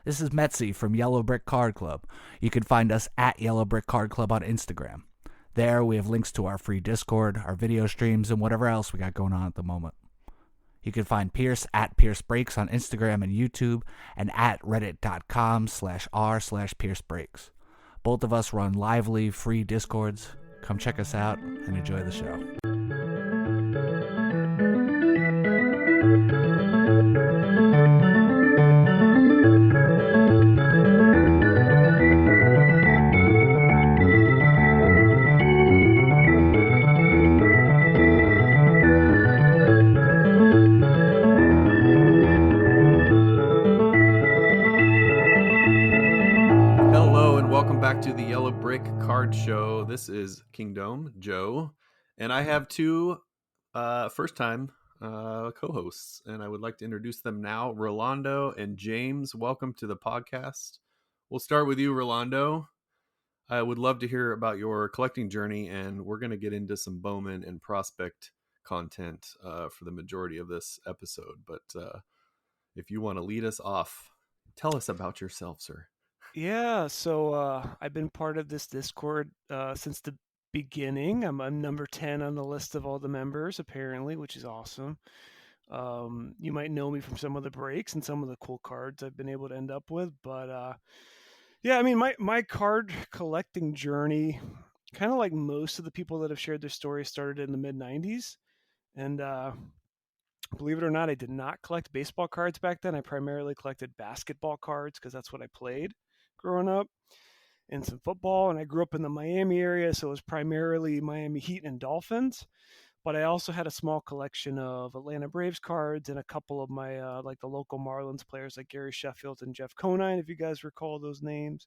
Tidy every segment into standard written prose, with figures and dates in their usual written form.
This is Metzi from Yellow Brick Card Club. You can find us at Yellow Brick Card Club on Instagram. There we have links to our free Discord, our video streams, and whatever else we got going on at the moment. You can find Pierce at Pierce Breaks on Instagram and YouTube, and at reddit.com/r/Pierce Breaks. Both of us run lively, free Discords. Come check us out and enjoy the show. Back to the Yellow Brick Card Show. This is Kingdom Joe, and I have two first-time co-hosts, and I would like to introduce them now. Rolando and James, welcome to the podcast. We'll start with you, Rolando. I would love to hear about your collecting journey, and we're going to get into some Bowman and Prospect content for the majority of this episode. But if you want to lead us off, tell us about yourself, sir. Yeah, so I've been part of this Discord since the beginning. I'm number 10 on the list of all the members, apparently, which is awesome. You might know me from some of the breaks and some of the cool cards I've been able to end up with. But yeah, I mean, my card collecting journey, kind of like most of the people that have shared their story, started in the mid-90s. And believe it or not, I did not collect baseball cards back then. I primarily collected basketball cards because that's what I played growing up, and some football. And I grew up in the Miami area, so it was primarily Miami Heat and Dolphins. But I also had a small collection of Atlanta Braves cards and a couple of my like the local Marlins players like Gary Sheffield and Jeff Conine, if you guys recall those names.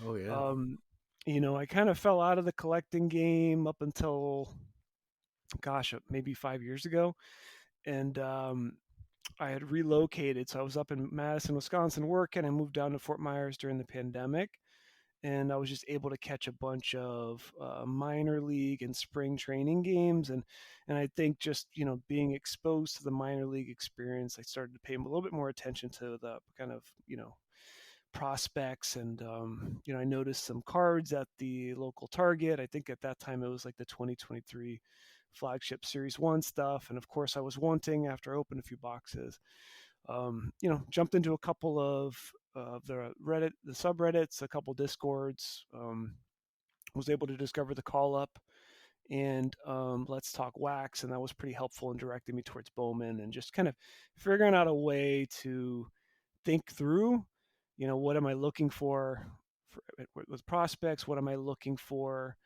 Oh yeah. You know, I kind of fell out of the collecting game up until, maybe 5 years ago, and I had relocated. So I was up in Madison, Wisconsin working. I moved down to Fort Myers during the pandemic, and I was just able to catch a bunch of minor league and spring training games. And I think just, you know, being exposed to the minor league experience, I started to pay a little bit more attention to the kind of, you know, prospects. And, you know, I noticed some cards at the local Target. I think at that time it was like the 2023 flagship Series 1 stuff. And of course I was wanting, after I opened a few boxes, you know, jumped into a couple of the subreddits, a couple Discords, was able to discover the call up and Let's Talk Wax. And that was pretty helpful in directing me towards Bowman and just kind of figuring out a way to think through, you know, what am I looking for with prospects? What am I looking for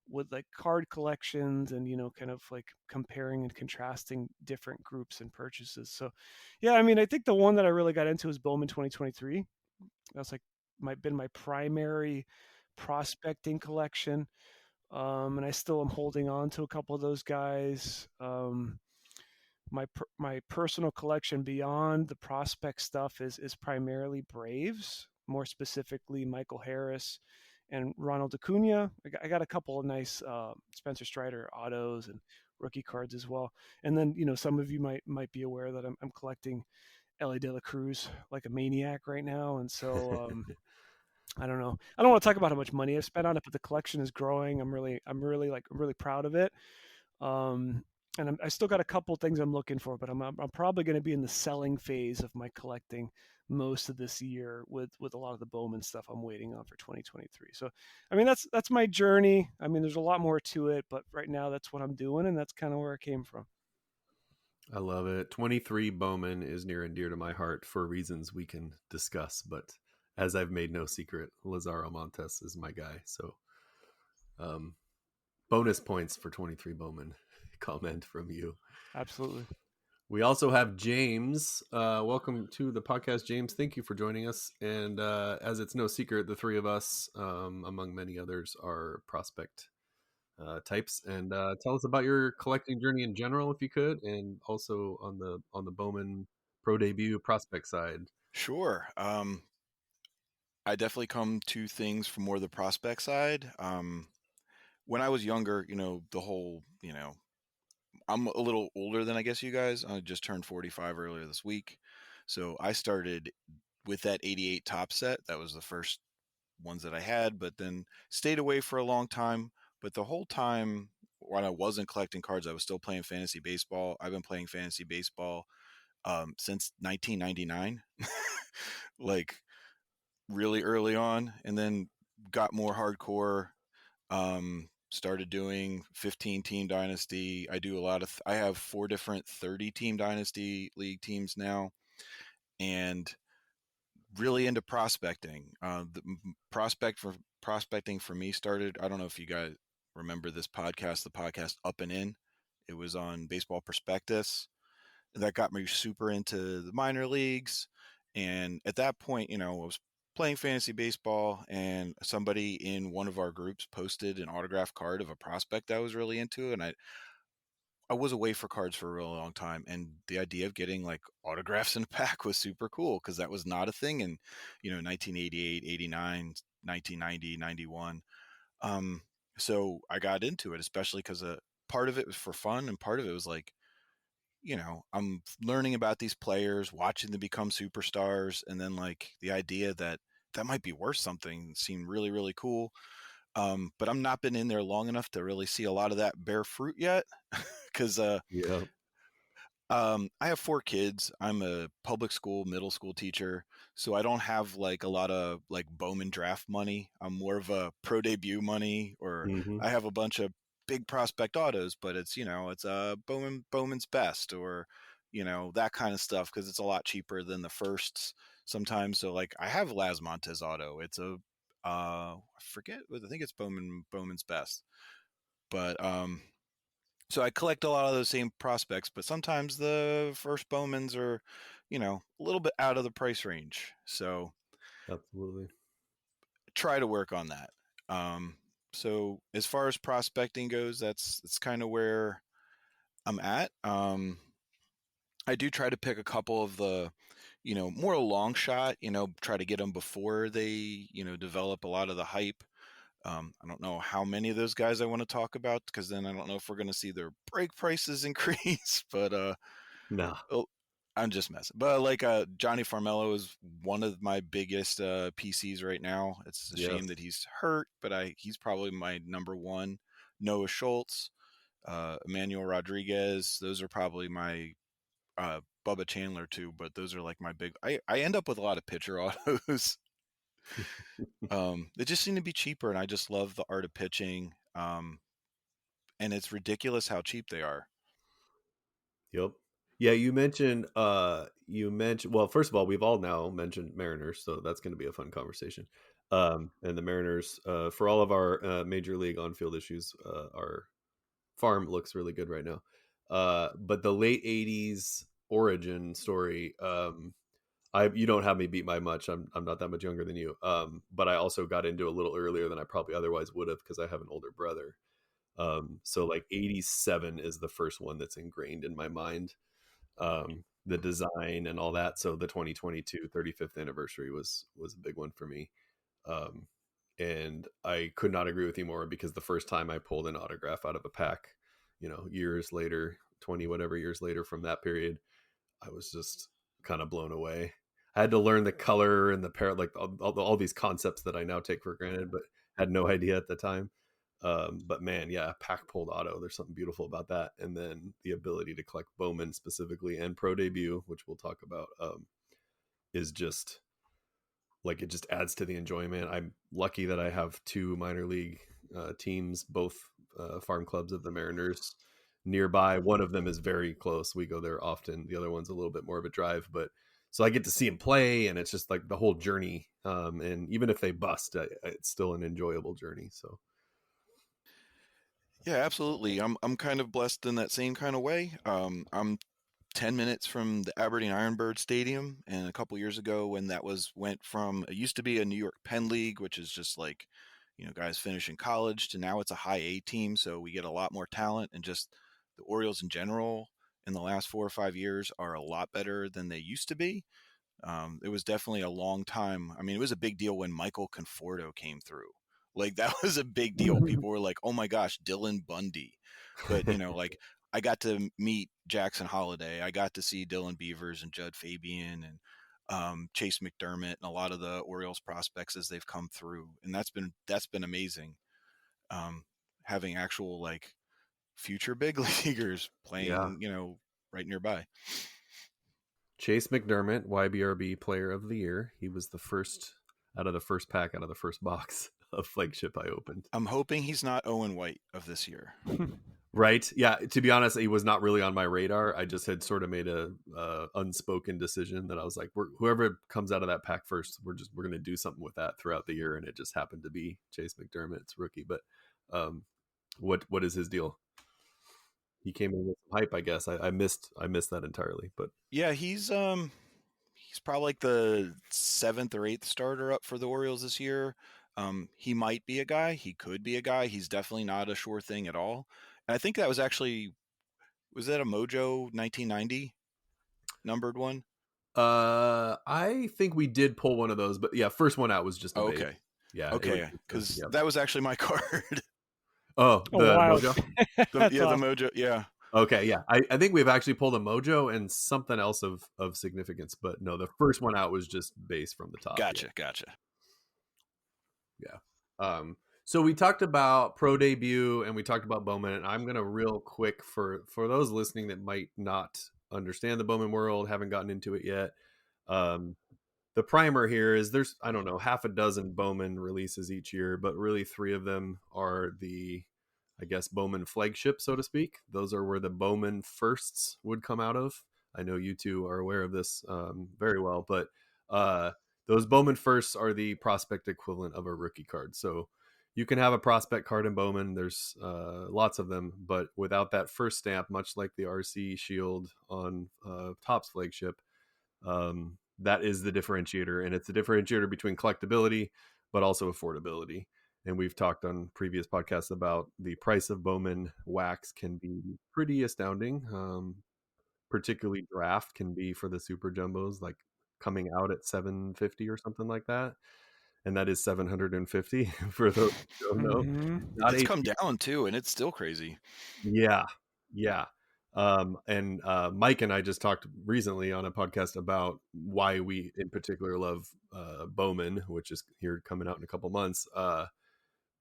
with like card collections, and, you know, kind of like comparing and contrasting different groups and purchases. So yeah, I mean, I think the one that I really got into is Bowman 2023. That's like been my primary prospecting collection. And I still am holding on to a couple of those guys. My personal collection beyond the prospect stuff is primarily Braves, more specifically Michael Harris and Ronald Acuna. I got a couple of nice Spencer Strider autos and rookie cards as well. And then, you know, some of you might be aware that I'm collecting Ellie De La Cruz like a maniac right now. And so I don't know. I don't want to talk about how much money I've spent on it, but the collection is growing. I'm really proud of it. And I still got a couple things I'm looking for, but I'm probably going to be in the selling phase of my collecting most of this year with a lot of the Bowman stuff I'm waiting on for 2023. So, I mean, that's my journey. I mean, there's a lot more to it, but right now that's what I'm doing, and that's kind of where it came from. I love it. 23 Bowman is near and dear to my heart for reasons we can discuss, but as I've made no secret, Lazaro Montes is my guy. So, bonus points for 23 Bowman. Comment from you. Absolutely. We also have James. Welcome to the podcast, James. Thank you for joining us. And as it's no secret, the three of us, among many others, are prospect types. And tell us about your collecting journey in general, if you could, and also on the Bowman Pro Debut prospect side. Sure. I definitely come to things from more the prospect side. When I was younger, you know, the whole, you know, I'm a little older than I guess you guys. I just turned 45 earlier this week. So I started with that 88 top set. That was the first ones that I had, but then stayed away for a long time. But the whole time when I wasn't collecting cards, I was still playing fantasy baseball. I've been playing fantasy baseball since 1999, like really early on, and then got more hardcore. Started doing 15 team dynasty. I do a lot of, I have 4 different 30 team dynasty league teams now, and really into prospecting. Prospecting for me started. I don't know if you guys remember this podcast, the podcast Up and In. It was on Baseball Prospectus. That got me super into the minor leagues. And at that point, I was playing fantasy baseball, and somebody in one of our groups posted an autograph card of a prospect I was really into, and I was away for cards for a really long time, and the idea of getting like autographs in a pack was super cool because that was not a thing in 1988, 89, 1990, 91. So I got into it, especially because part of it was for fun, and part of it was like, I'm learning about these players, watching them become superstars, and then like the idea that that might be worth something seemed really, really cool. But I'm not been in there long enough to really see a lot of that bear fruit yet, because Yeah. I have 4 kids. I'm a public school, middle school teacher, so I don't have like a lot of like Bowman draft money. I'm more of a pro debut money, or Hmm. I have a bunch of big prospect autos, but it's Bowman's best, or that kind of stuff, because it's a lot cheaper than the firsts sometimes. So like I have Las Montes auto. It's a I forget, I think it's Bowman's best, but so I collect a lot of those same prospects, but sometimes the first Bowmans are, a little bit out of the price range. So Absolutely. try to work on that. So as far as prospecting goes, that's kind of where I'm at. I do try to pick a couple of the, more a long shot, try to get them before they, develop a lot of the hype. I don't know how many of those guys I want to talk about, because then I don't know if we're going to see their break prices increase. But No. oh, I'm just messing. But like Johnny Farmello is one of my biggest PCs right now. It's a Yes. shame that he's hurt, but he's probably my number one. Noah Schultz, Emmanuel Rodriguez. Those are probably my Bubba Chandler too. But those are like my big. I end up with a lot of pitcher autos. They just seem to be cheaper, and I just love the art of pitching. And it's ridiculous how cheap they are. Yep. Yeah, you mentioned well, first of all, we've all now mentioned Mariners, so that's going to be a fun conversation. And the Mariners, for all of our major league on-field issues, our farm looks really good right now. But the late 80s origin story, you don't have me beat by much. I'm not that much younger than you. But I also got into a little earlier than I probably otherwise would have, because I have an older brother. So like 87 is the first one that's ingrained in my mind. The design and all that. So the 2022 35th anniversary was a big one for me. Um, and I could not agree with you more, because the first time I pulled an autograph out of a pack, years later, 20 whatever years later from that period, I was just kind of blown away. I had to learn the color and the pair, like all these concepts that I now take for granted, but had no idea at the time. But man, yeah, pack pulled auto. There's something beautiful about that. And then the ability to collect Bowman specifically and Pro Debut, which we'll talk about, is just like, it just adds to the enjoyment. I'm lucky that I have 2 minor league teams, both farm clubs of the Mariners nearby. One of them is very close. We go there often. The other one's a little bit more of a drive, but so I get to see him play, and it's just like the whole journey. And even if they bust, it's still an enjoyable journey. So Yeah, absolutely. I'm kind of blessed in that same kind of way. I'm 10 minutes from the Aberdeen Ironbird Stadium, and a couple years ago, when that went from, it used to be a New York Penn League, which is just like, guys finishing college, to now it's a high A team, so we get a lot more talent, and just the Orioles in general in the last 4 or 5 years are a lot better than they used to be. It was definitely a long time. I mean, it was a big deal when Michael Conforto came through. Like that was a big deal. People were like, "Oh my gosh, Dylan Bundy." But like I got to meet Jackson Holiday. I got to see Dylan Beavers and Judd Fabian, and Chase McDermott, and a lot of the Orioles prospects as they've come through, and that's been amazing. Having actual like future big leaguers playing, right nearby. Chase McDermott, YBRB Player of the Year. He was the first out of the first pack, out of the first box of Flagship I opened. I'm hoping he's not Owen White of this year. Right? Yeah. To be honest, he was not really on my radar. I just had sort of made a unspoken decision that I was like, whoever comes out of that pack first, we're going to do something with that throughout the year, and it just happened to be Chase McDermott's rookie. But what is his deal? He came in with some hype, I guess. I missed that entirely, but yeah, he's probably like the 7th or 8th starter up for the Orioles this year. He might be a guy. He could be a guy. He's definitely not a sure thing at all. And I think that was actually, was that a Mojo 1990 numbered one? I think we did pull one of those, but yeah, first one out was just a bait. Okay. Yeah. Okay, because that was actually my card. Oh, the Mojo? The Mojo, yeah. Okay, yeah. I think we've actually pulled a Mojo and something else of significance, but no, the first one out was just base from the top. Gotcha. Yeah. So we talked about Pro Debut and we talked about Bowman, and I'm gonna real quick for those listening that might not understand the Bowman world, haven't gotten into it yet. The primer here is there's, I don't know, half a dozen Bowman releases each year, but really 3 of them are the, I guess, Bowman flagship, so to speak. Those are where the Bowman firsts would come out of. I know you two are aware of this very well, but those Bowman firsts are the prospect equivalent of a rookie card. So you can have a prospect card in Bowman. There's lots of them, but without that first stamp, much like the RC Shield on Topps flagship, that is the differentiator, and it's the differentiator between collectability but also affordability. And we've talked on previous podcasts about the price of Bowman wax can be pretty astounding. Particularly draft can be for the super jumbos, like coming out at $750 or something like that, and that is $750 for those who don't know. Mm-hmm. It's come down too, and it's still crazy. Yeah. And Mike and I just talked recently on a podcast about why we in particular love Bowman, which is here coming out in a couple months,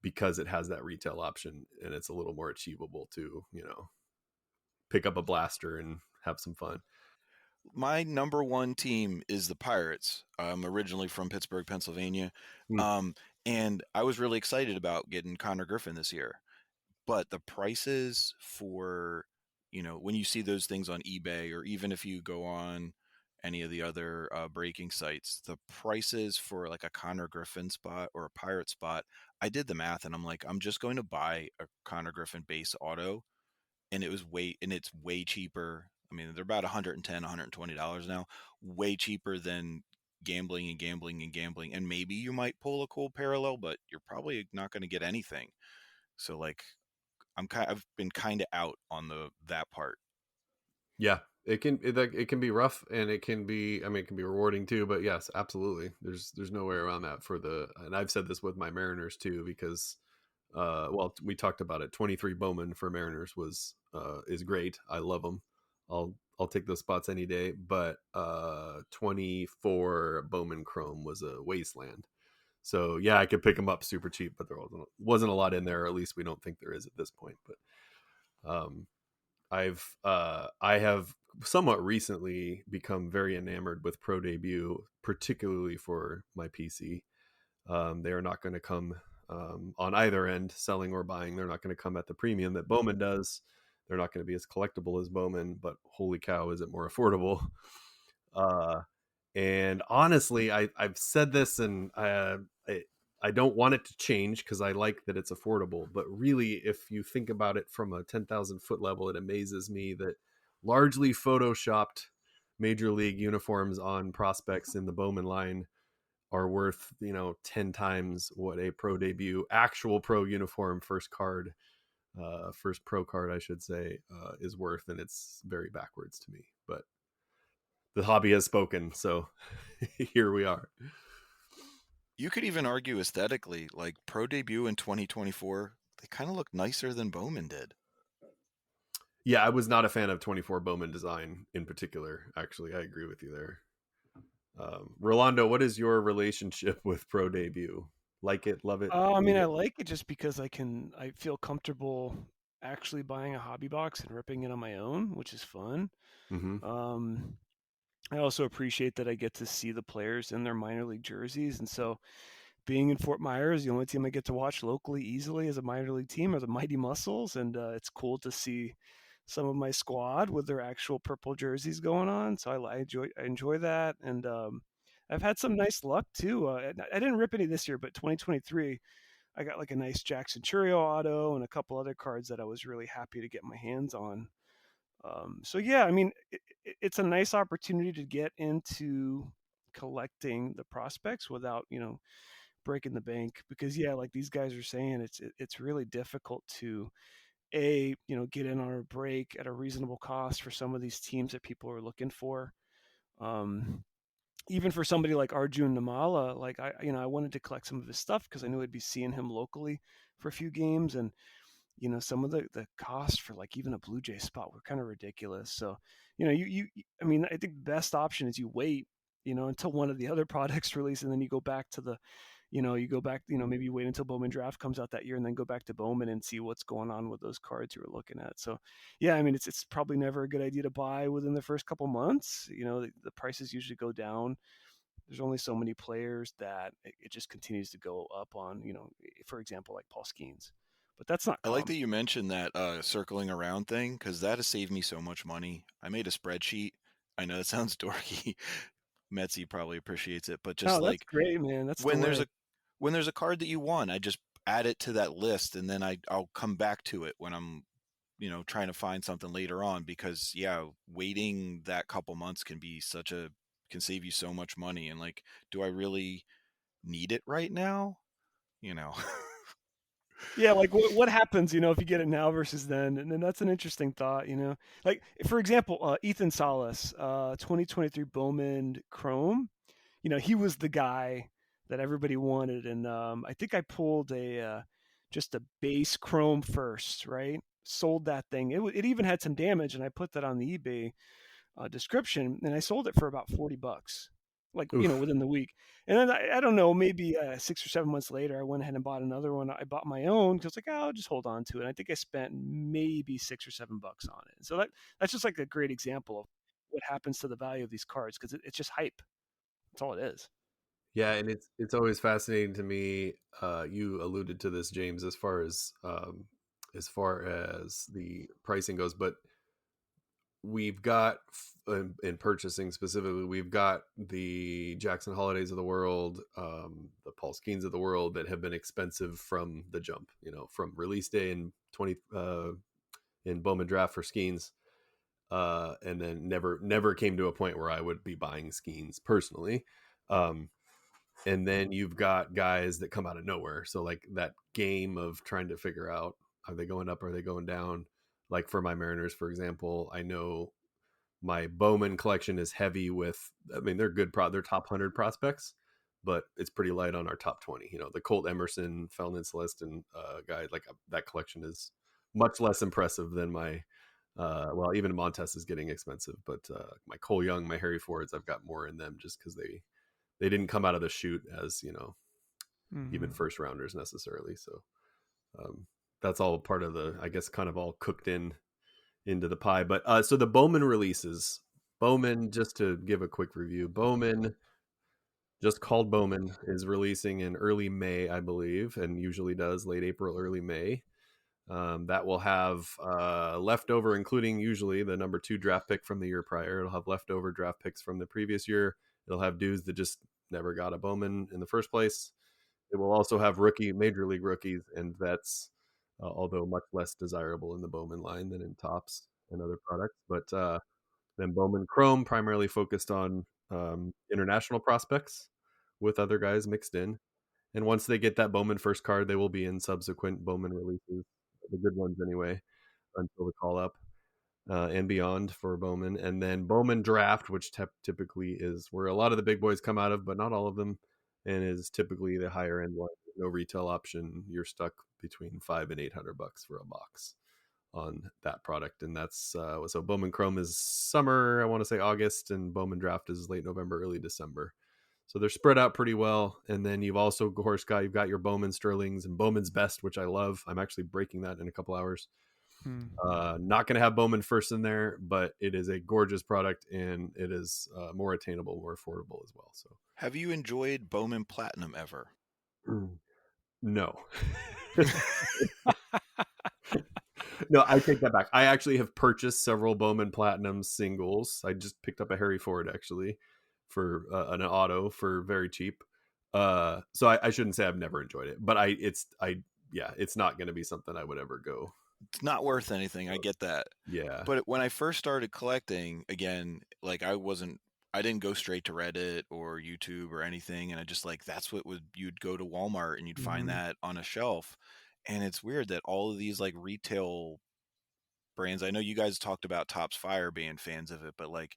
because it has that retail option and it's a little more achievable to, pick up a blaster and have some fun. My number one team is the Pirates. I'm originally from Pittsburgh, Pennsylvania. And I was really excited about getting Connor Griffin this year. But the prices for, when you see those things on eBay, or even if you go on any of the other breaking sites, the prices for like a Connor Griffin spot or a Pirate spot, I did the math and I'm like, I'm just going to buy a Connor Griffin base auto. And it's way cheaper. I mean, they're about $110, $120 now, way cheaper than gambling. And maybe you might pull a cool parallel, but you're probably not going to get anything. So like, I've been kind of out on that part. Yeah, it can be rough, and it can be rewarding too. But yes, absolutely. There's no way around that and I've said this with my Mariners too, because we talked about it. 23 Bowman for Mariners is great. I love them. I'll take those spots any day. But 24 Bowman Chrome was a wasteland. So yeah, I could pick them up super cheap, but there wasn't a lot in there, or at least we don't think there is at this point. But I have somewhat recently become very enamored with Pro Debut, particularly for my PC. They are not going to come on either end, selling or buying. They're not going to come at the premium that Bowman does. They're not going to be as collectible as Bowman, but holy cow, is it more affordable? And honestly, I've said this, and I don't want it to change because I like that it's affordable. But really, if you think about it from a 10,000 foot level, it amazes me that largely photoshopped major league uniforms on prospects in the Bowman line are worth 10 times what a Pro Debut actual pro uniform first pro card I should say is worth, and it's very backwards to me, but the hobby has spoken, so here we are. You could even argue aesthetically, like Pro Debut in 2024, they kind of look nicer than Bowman did. Yeah, I was not a fan of 24 Bowman design in particular. Actually, I agree with you there. Rolando, what is your relationship with Pro Debut? Like it, love it, I mean, hate I it? like it just because I feel comfortable actually buying a hobby box and ripping it on my own, which is fun. Mm-hmm. Um, I also appreciate that I get to see the players in their minor league jerseys, and so being in Fort Myers, the only team I get to watch locally easily as a minor league team are the Mighty Muscles, and it's cool to see some of my squad with their actual purple jerseys going on. So I enjoy that, and I've had some nice luck too. I didn't rip any this year, but 2023 I got like a nice Jackson Churio auto and a couple other cards that I was really happy to get my hands on. So yeah, I mean, it's a nice opportunity to get into collecting the prospects without breaking the bank, because yeah, like these guys are saying, it's really difficult to get in on a break at a reasonable cost for some of these teams that people are looking for. Um, Even for somebody like Arjun Namala, like I wanted to collect some of his stuff because I knew I'd be seeing him locally for a few games, and some of the costs for like even a Blue Jay spot were kind of ridiculous. So I mean, I think the best option is you wait until one of the other products release, and then you go back to the you go back, maybe you wait until Bowman Draft comes out that year and then go back to Bowman and see what's going on with those cards you were looking at. So, yeah, I mean, it's probably never a good idea to buy within the first couple months. The prices usually go down. There's only so many players that it just continues to go up on, for example, like Paul Skeens. But that's not I like common. that you mentioned that circling around thing because that has saved me so much money. I made a spreadsheet. I know it sounds dorky. Metzi probably appreciates it, but just Oh, that's like great, man. That's the when there's way. a card that you want, I just add it to that list, and then I'll come back to it when I'm trying to find something later on, because yeah, waiting that couple months can save you so much money. And like, do I really need it right now? You know. Yeah, like what happens, if you get it now versus then, and then that's an interesting thought. Like for example, Ethan Salas, 2023 Bowman Chrome. He was the guy that everybody wanted, and I think I pulled just a base Chrome first, right? Sold that thing. It even had some damage, and I put that on the eBay description, and I sold it for about $40, like Oof. within the week. And then I don't know, maybe 6 or 7 months later, I went ahead and bought another one. I bought my own because like, oh, I'll just hold on to it. And I think I spent maybe $6 or $7 on it. So that's just like a great example of what happens to the value of these cards, because it's just hype. That's all it is. Yeah, and it's always fascinating to me. You alluded to this, James, as far as the pricing goes, but we've got in purchasing specifically, we've got the Jackson Holidays of the world, the Paul Skeens of the world that have been expensive from the jump. From release day in 20 in Bowman Draft for Skeens, and then never came to a point where I would be buying Skeens personally. Um, and then you've got guys that come out of nowhere. So like that game of trying to figure out, are they going up, are they going down? Like for my Mariners, for example, I know my Bowman collection is heavy with, I mean, they're they're top 100 prospects, but it's pretty light on our top 20. The Colt Emerson, Felton Celestin guy, like that collection is much less impressive than my, well, even Montes is getting expensive, but my Cole Young, my Harry Fords, I've got more in them just because they didn't come out of the chute as even Mm-hmm. first rounders necessarily. So that's all part of the, I guess, kind of all cooked into the pie. But so the Bowman releases, Bowman, just to give a quick review, Bowman, just called Bowman, is releasing in early May, I believe, and usually does late April, early May. That will have leftover, including usually the number 2 draft pick from the year prior. It'll have leftover draft picks from the previous year. It'll have dudes that just never got a Bowman in the first place. It will also have major league rookies and vets, although much less desirable in the Bowman line than in Topps and other products. But then Bowman Chrome primarily focused on international prospects with other guys mixed in. And once they get that Bowman first card, they will be in subsequent Bowman releases, the good ones anyway, until the call up and beyond for Bowman. And then Bowman Draft, which typically is where a lot of the big boys come out of, but not all of them, and is typically the higher end one. No retail option. You're stuck between $500 and $800 for a box on that product. And that's so Bowman Chrome is summer, I want to say August, and Bowman Draft is late November, early December. So they're spread out pretty well. And then you've also, of course, you've got your Bowman Sterlings and Bowman's Best, which I love. I'm actually breaking that in a couple hours. Not going to have Bowman First in there, but it is a gorgeous product, and it is more attainable, more affordable as well. So, have you enjoyed Bowman Platinum ever? No. No, I take that back. I actually have purchased several Bowman Platinum singles. I just picked up a Harry Ford actually for an auto for very cheap. So I shouldn't say I've never enjoyed it, but it's not going to be something I would ever go. It's not worth anything. I get that. Yeah. But when I first started collecting, again, like I didn't go straight to Reddit or YouTube or anything. And I just you'd go to Walmart and you'd find that on a shelf. And it's weird that all of these like retail brands, I know you guys talked about Topps Fire being fans of it, but like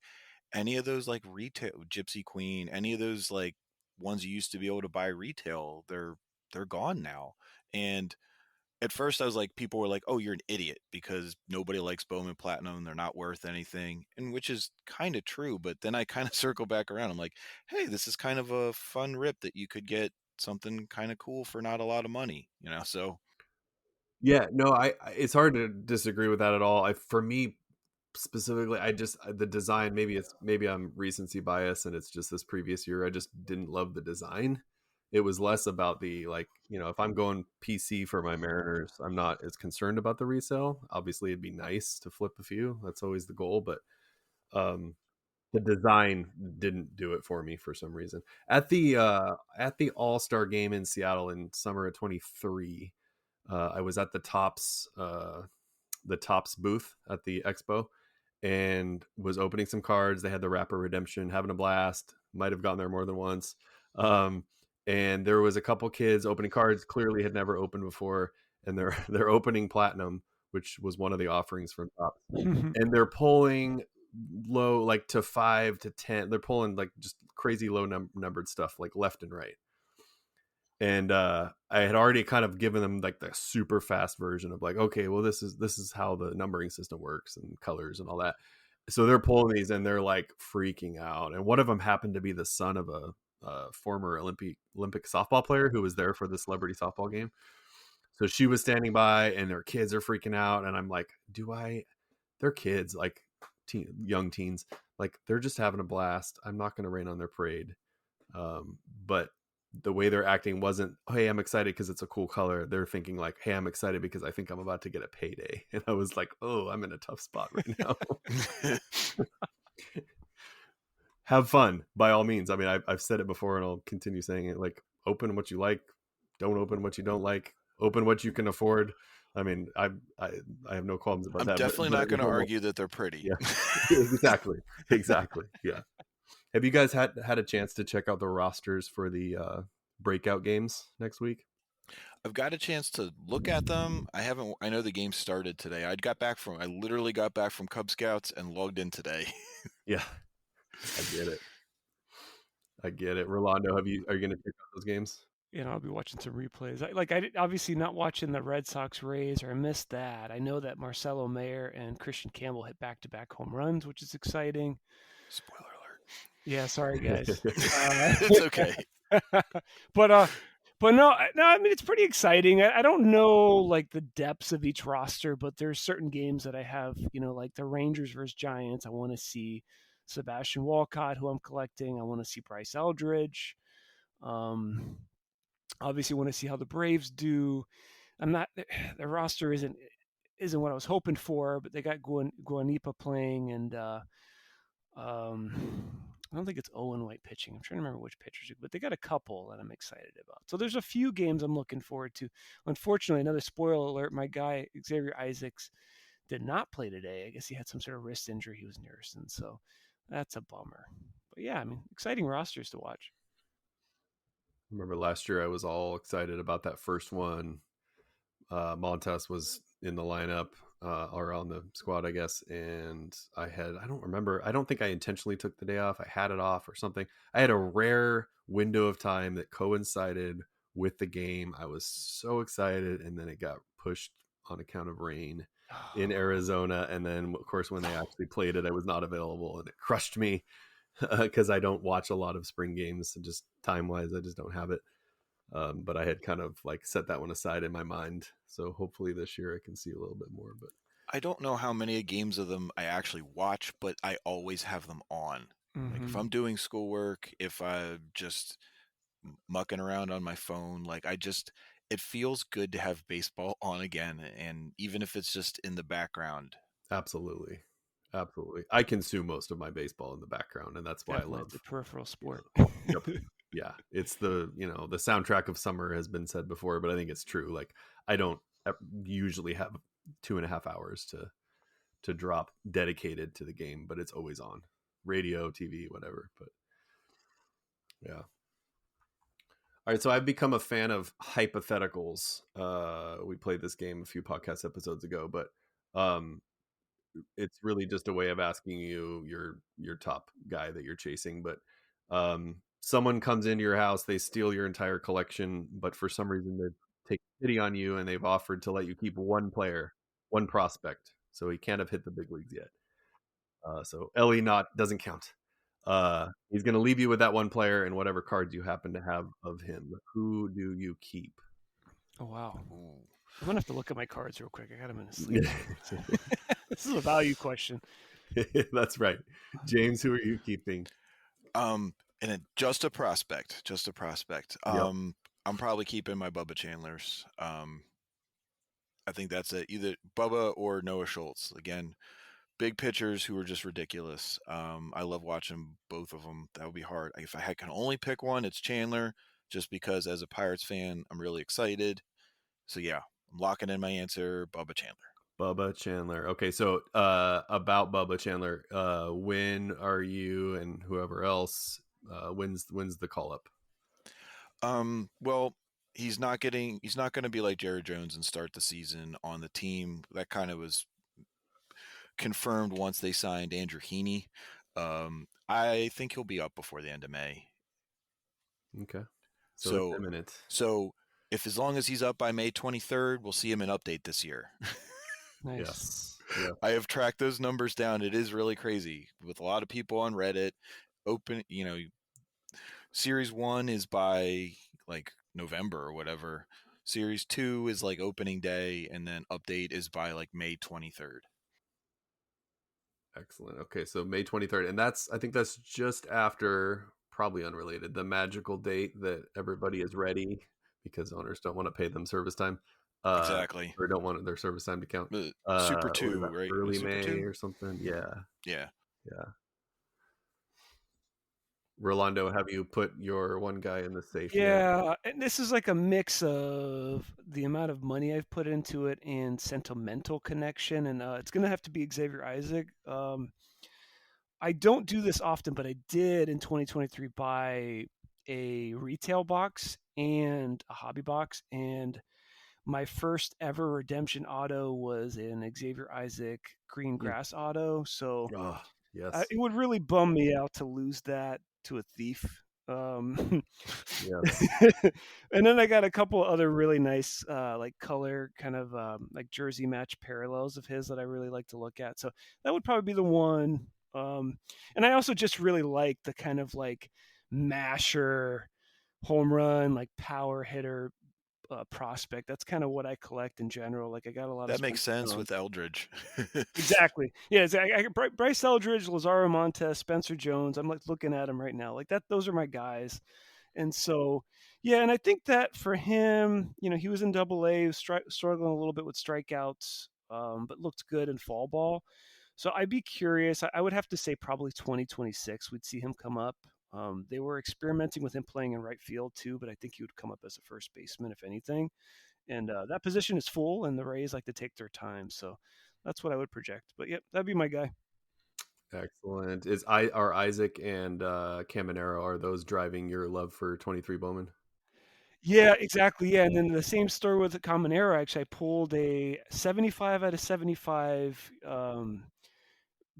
any of those like retail, Gypsy Queen, any of those like ones you used to be able to buy retail, they're gone now. And at first I was like, people were like, oh, you're an idiot because nobody likes Bowman Platinum. They're not worth anything. And which is kind of true. But then I kind of circle back around. I'm like, hey, this is kind of a fun rip that you could get something kind of cool for not a lot of money, so. Yeah, no, it's hard to disagree with that at all. For me specifically, the design, maybe I'm recency bias and it's just this previous year, I just didn't love the design. It was less about the, like, if I'm going PC for my Mariners, I'm not as concerned about the resale. Obviously it'd be nice to flip a few. That's always the goal, but the design didn't do it for me for some reason. At the All-Star game in Seattle in summer of 23, I was at the Topps booth at the expo and was opening some cards. They had the Rapper Redemption, having a blast. Might have gotten there more than once. And there was a couple kids opening cards, clearly had never opened before, and they're opening Platinum, which was one of the offerings from Topps. And they're pulling low, like to 5 to 10. They're pulling like just crazy low numbered stuff, like left and right. And I had already kind of given them like the super fast version of like, okay, well, this is how the numbering system works and colors and all that. So they're pulling these and they're like freaking out. And one of them happened to be the son of a former Olympic softball player who was there for the celebrity softball game. So she was standing by and their kids are freaking out. And I'm like, they're kids, like young teens, like they're just having a blast. I'm not going to rain on their parade. But the way they're acting wasn't, hey, I'm excited because it's a cool color. They're thinking like, hey, I'm excited because I think I'm about to get a payday. And I was like, oh, I'm in a tough spot right now. Have fun by all means. I mean, I've said it before and I'll continue saying it, like, open what you like, don't open what you don't like, open what you can afford. I mean, I have no qualms about that. I'm definitely not going to argue that they're pretty. Yeah, exactly. Yeah. Have you guys had a chance to check out the rosters for the breakout games next week? I've got a chance to look at them. I know the game started today. I literally got back from Cub Scouts and logged in today. Yeah, I get it. Rolando, are you going to check out those games? I'll be watching some replays. I obviously not watching the Red Sox Rays, or I missed that. I know that Marcelo Mayer and Christian Campbell hit back-to-back home runs, which is exciting. Spoiler alert. Yeah, sorry guys. It's okay. But no, I mean, it's pretty exciting. I don't know like the depths of each roster, but there's certain games that I have, like the Rangers versus Giants. I want to see Sebastian Walcott, who I'm collecting. I want to see Bryce Eldridge. Obviously want to see how the Braves do. Their roster isn't what I was hoping for, but they got Guanipa playing, and I don't think it's Owen White pitching. I'm trying to remember which pitchers, but they got a couple that I'm excited about. So there's a few games I'm looking forward to. Unfortunately, another spoiler alert, my guy Xavier Isaacs did not play today. I guess he had some sort of wrist injury he was nursing, so that's a bummer. But yeah, I mean, exciting rosters to watch. Remember last year I was all excited about that first one. Montas was in the lineup or on the squad, I guess, and I don't remember. I don't think I intentionally took the day off. I had it off or something. I had a rare window of time that coincided with the game. I was so excited, and then it got pushed on account of rain. in Arizona, and then of course when they actually played it, I was not available, and it crushed me because I don't watch a lot of spring games, and just time wise, I just don't have it. But I had kind of like set that one aside in my mind, so hopefully this year I can see a little bit more. But I don't know how many games of them I actually watch, but I always have them on. Like if I'm doing schoolwork, if I'm just mucking around on my phone, like it feels good to have baseball on again, and even if it's just in the background. absolutely, I consume most of my baseball in the background, and that's why Definitely, I it's a love. peripheral sport. Yep. Yeah, it's the the soundtrack of summer has been said before, but I think it's true. Like I don't usually have 2.5 hours to drop dedicated to the game, but it's always on radio, TV, whatever. But yeah. All right, so I've become a fan of hypotheticals. We played this game a few podcast episodes ago, but um, it's really just a way of asking you your top guy that you're chasing. But someone comes into your house, they steal your entire collection, but for some reason they've taken pity on you and they've offered to let you keep one player, one prospect. So he can't have hit the big leagues yet. So Ellie not doesn't count. He's going to leave you with that one player and whatever cards you happen to have of him. Who do you keep? Oh wow! Ooh. I'm gonna have to look at my cards real quick. I got them in a sleep. This is a value question. That's right, James. Who are you keeping? And just a prospect. Yep. I'm probably keeping my Bubba Chandlers. I think that's it. Either Bubba or Noah Schultz. Again, big pitchers who are just ridiculous. I love watching both of them. That would be hard. If I can only pick one, it's Chandler, just because as a Pirates fan, I'm really excited. So yeah, I'm locking in my answer, Bubba Chandler. Bubba Chandler. Okay, so about Bubba Chandler, when are you and whoever else wins the call up? Well, he's not going to be like Jared Jones and start the season on the team. That kind of was confirmed once they signed Andrew Heaney. I think he'll be up before the end of May. Okay, so it's imminent. So if as long as he's up by May 23rd, we'll see him in update this year. Nice. Yes. Yeah. I have tracked those numbers down. It is really crazy with a lot of people on Reddit. Series 1 is by like November or whatever. Series 2 is like opening day, and then update is by like May 23rd. Excellent. Okay, so May 23rd, and I think that's just after, probably unrelated, the magical date that everybody is ready because owners don't want to pay them service time. Exactly. Or don't want their service time to count. Super What is 2, that, right? early Super May 2? or something? Yeah. Yeah. Rolando, have you put your one guy in the safe yet? Yeah, and this is like a mix of the amount of money I've put into it and sentimental connection, and it's gonna have to be Xavier Isaac. I don't do this often, but I did in 2023 buy a retail box and a hobby box, and my first ever redemption auto was an Xavier Isaac green grass auto. So Oh, yes. it would really bum me out to lose that to a thief. Yes. And then I got a couple other really nice, like color kind of like jersey match parallels of his that I really like to look at. So that would probably be the one. And I also just really like the kind of like masher, home run, like power hitter prospect. That's kind of what I collect in general. Like I got a lot of That makes Spencer sense Jones. with Eldridge. Exactly. Yeah, Bryce Eldridge, Lazaro Montes, Spencer Jones. I'm like looking at him right now. Like that, those are my guys. And so, yeah, and I think that for him, he was in Double A, struggling a little bit with strikeouts, but looked good in fall ball. So I'd be curious. I would have to say probably 2026 we'd see him come up. They were experimenting with him playing in right field too, but I think he would come up as a first baseman if anything. And that position is full, and the Rays like to take their time. So that's what I would project. But yep, that'd be my guy. Excellent. Are Isaac and Caminero, are those driving your love for 23 Bowman? Yeah, exactly. Yeah, and then the same story with the Common Actually, I pulled a 75 out of 75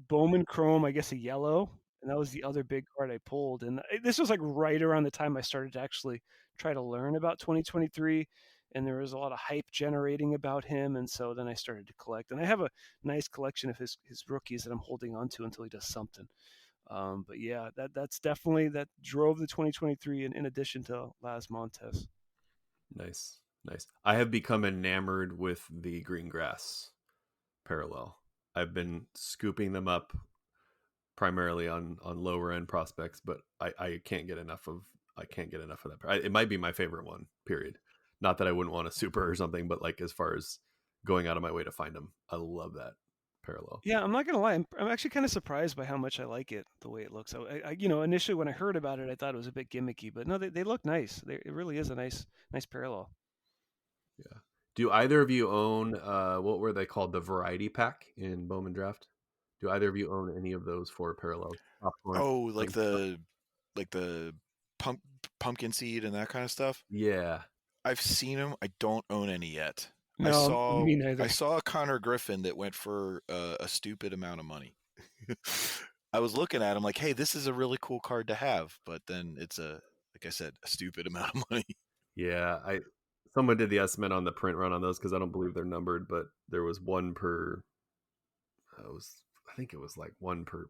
Bowman Chrome, I guess a yellow, and that was the other big card I pulled. And this was like right around the time I started to actually try to learn about 2023. and there was a lot of hype generating about him, and so then I started to collect. And I have a nice collection of his rookies that I'm holding on to until he does something. But yeah, that's definitely that drove the 2023 in addition to Las Montes. Nice. I have become enamored with the green grass parallel. I've been scooping them up primarily on lower end prospects, but I can't get enough of that. It might be my favorite one, period. Not that I wouldn't want a super or something, but like as far as going out of my way to find them, I love that parallel. Yeah, I'm not gonna lie. I'm actually kind of surprised by how much I like it, the way it looks. Initially when I heard about it, I thought it was a bit gimmicky, but no, they look nice. It really is a nice parallel. Yeah. Do either of you own what were they called, the variety pack in Bowman Draft? Do either of you own any of those four parallels? Popcorn. Oh, like the pumpkin seed and that kind of stuff. Yeah. I've seen them. I don't own any yet. No, me neither. I saw a Connor Griffin that went for a stupid amount of money. I was looking at him like, hey, this is a really cool card to have, but then it's like I said, a stupid amount of money. Yeah, someone did the estimate on the print run on those because I don't believe they're numbered, but there was one per. I think it was like one per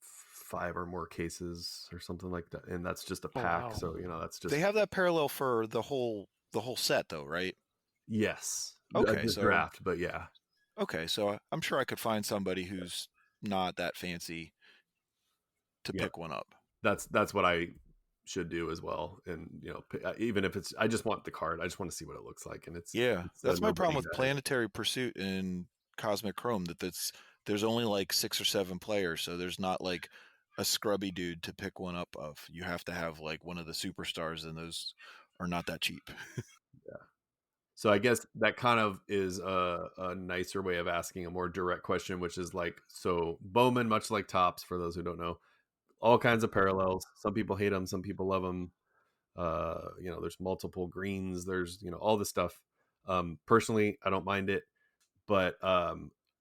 5 or more cases or something like that, and that's just a pack. Wow. So that's just They have that parallel for the whole set, though, right? yes. Okay, the so draft, but yeah. Okay, so I'm sure I could find somebody who's not that fancy to pick one up. That's what I should do as well, and even if it's, I just want the card. I just want to see what it looks like, and it's that's my problem with Planetary Pursuit and Cosmic Chrome. There's only like 6 or 7 players, so there's not like a scrubby dude to pick one up of. You have to have like one of the superstars, and those are not that cheap. Yeah. So I guess that kind of is a nicer way of asking a more direct question, which is like, so Bowman, much like Topps, for those who don't know, all kinds of parallels. Some people hate them, some people love them. There's multiple greens. There's all this stuff. Personally, I don't mind it, but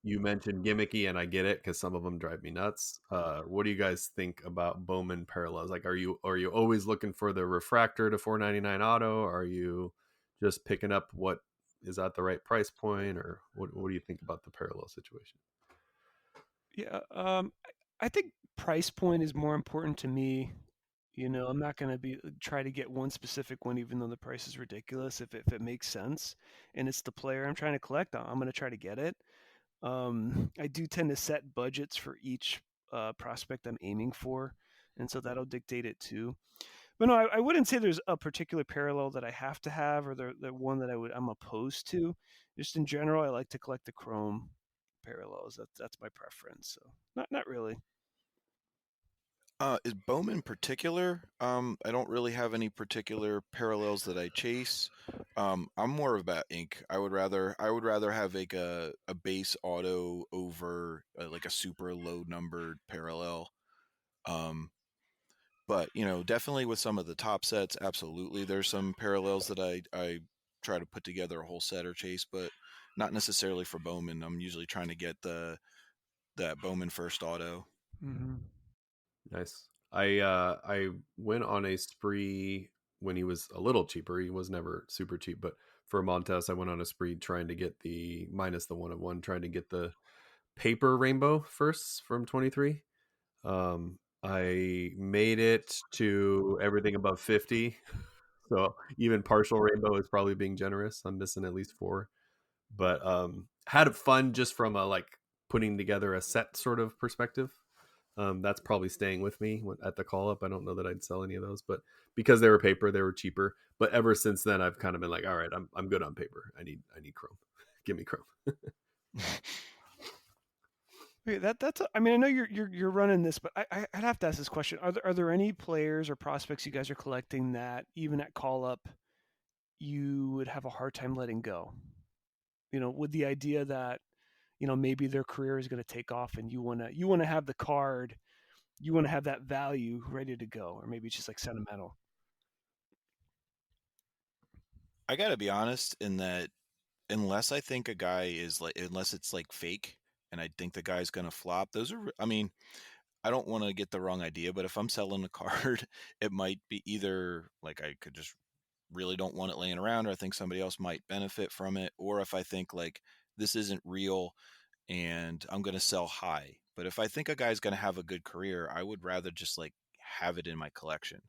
you mentioned gimmicky, and I get it because some of them drive me nuts. What do you guys think about Bowman parallels? Like, are you always looking for the refractor to 499 auto? Are you just picking up what is at the right price point, or what do you think about the parallel situation? Yeah, I think price point is more important to me. I'm not going to try to get one specific one, even though the price is ridiculous. If it makes sense and it's the player I'm trying to collect, I'm going to try to get it. I do tend to set budgets for each prospect I'm aiming for, and so that'll dictate it too. But no, I wouldn't say there's a particular parallel that I have to have, or the one that I'm opposed to. Just in general, I like to collect the chrome parallels. That's my preference. So not really. Is Bowman particular? I don't really have any particular parallels that I chase. I'm more about ink. I would rather have like a base auto over like a super low numbered parallel. But definitely with some of the top sets, absolutely. There's some parallels that I try to put together a whole set or chase, but not necessarily for Bowman. I'm usually trying to get that Bowman first auto. Mm-hmm. Nice. I went on a spree when he was a little cheaper. He was never super cheap, but for Montes, I went on a spree trying to get the minus the 1 of 1, trying to get the paper rainbow firsts from 23. I made it to everything above 50. So even partial rainbow is probably being generous. I'm missing at least 4, but had fun just from a like putting together a set sort of perspective. That's probably staying with me at the call up. I don't know that I'd sell any of those, but because they were paper, they were cheaper. But ever since then, I've kind of been like, all right, I'm good on paper. I need chrome. Give me chrome. Okay, that's. I mean, I know you're running this, but I'd have to ask this question: Are there any players or prospects you guys are collecting that even at call up, you would have a hard time letting go? With the idea that maybe their career is going to take off, and you wanna have the card, you wanna have that value ready to go, or maybe it's just like sentimental. I gotta be honest in that unless I think a guy is like, unless it's like fake and I think the guy's gonna flop, I mean, I don't want to get the wrong idea, but if I'm selling a card, it might be either like I could just really don't want it laying around, or I think somebody else might benefit from it, or if I think like this isn't real and I'm going to sell high. But if I think a guy's going to have a good career, I would rather just like have it in my collection.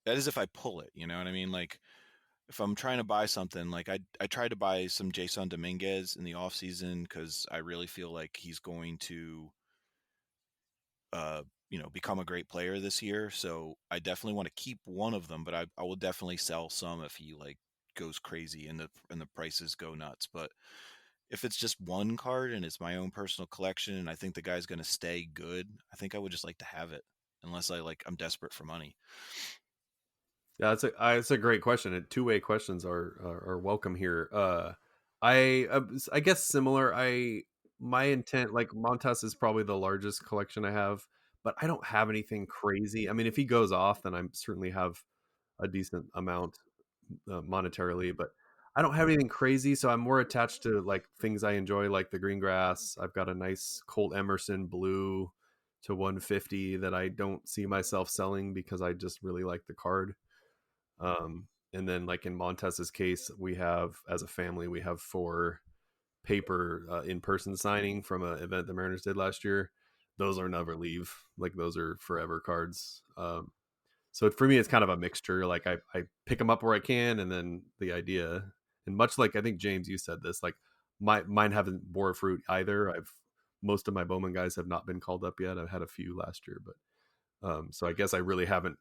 That is if I pull it, you know what I mean? Like if I'm trying to buy something, like I tried to buy some Jason Dominguez in the off season because I really feel like he's going to, become a great player this year. So I definitely want to keep one of them, but I will definitely sell some if he like goes crazy and the prices go nuts. But if it's just one card and it's my own personal collection and I think the guy's going to stay good, I think I would just like to have it unless I'm desperate for money. Yeah, it's a great question. And two-way questions are welcome here. I guess similar. My intent, like Montas is probably the largest collection I have, but I don't have anything crazy. I mean, if he goes off, then I certainly have a decent amount monetarily, but I don't have anything crazy. So I'm more attached to like things I enjoy, like the green grass. I've got a nice Colt Emerson blue to 150 that I don't see myself selling because I just really like the card. And then like in Montez's case, we have, as a family, we have 4 paper in-person signing from an event the Mariners did last year. Those are never leave. Like those are forever cards. So for me, it's kind of a mixture. Like I pick them up where I can, and then the idea, and much like I think James, you said this, like mine haven't bore fruit either. Most of my Bowman guys have not been called up yet. I've had a few last year, but so I guess I really haven't